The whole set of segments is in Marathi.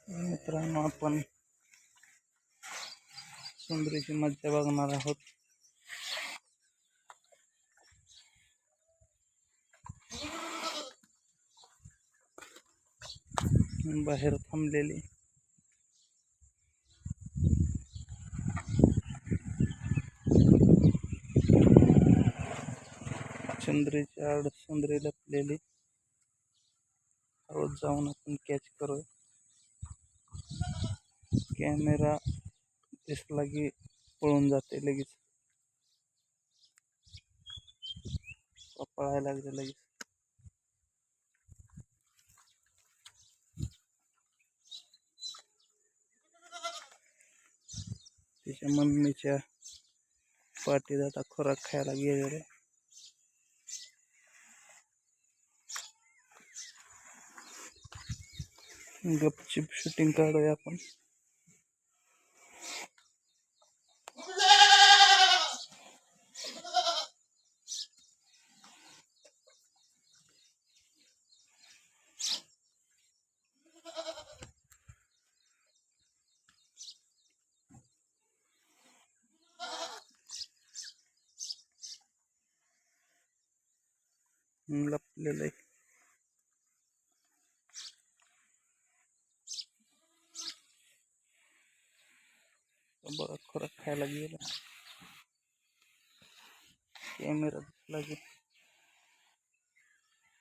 मित्रांनो, आपण सुंदरीची मज्जा बघणार आहोत. बाहेर थांबलेली सुंदरीची आड सुंदरी लपलेली. रोज जाऊन आपण कॅच करू. कॅमेरा दिसला की पळून जाते लगेच, पळायला लागते लगेच. तिच्या मम्मीच्या पाठीत आता खुराक खायला गेलेले. गपचिप शूटिंग काढूया आपण. लपलेलं आहे. बघा, खुराक खायला गेला. कॅमेरा दिसला की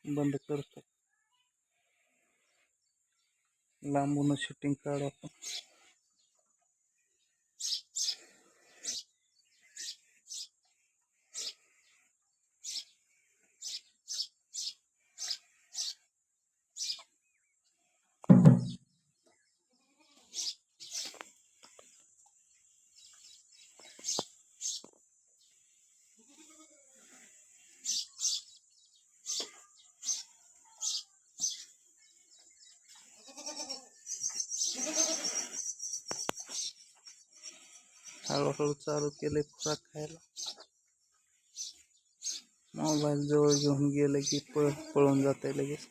बंद करतो. लांबूनच शूटिंग काढू आपण. हळूहळू चालू केले खुराक खायला. मोबाईल जवळ घेऊन गेले की पळून जाते लगेच.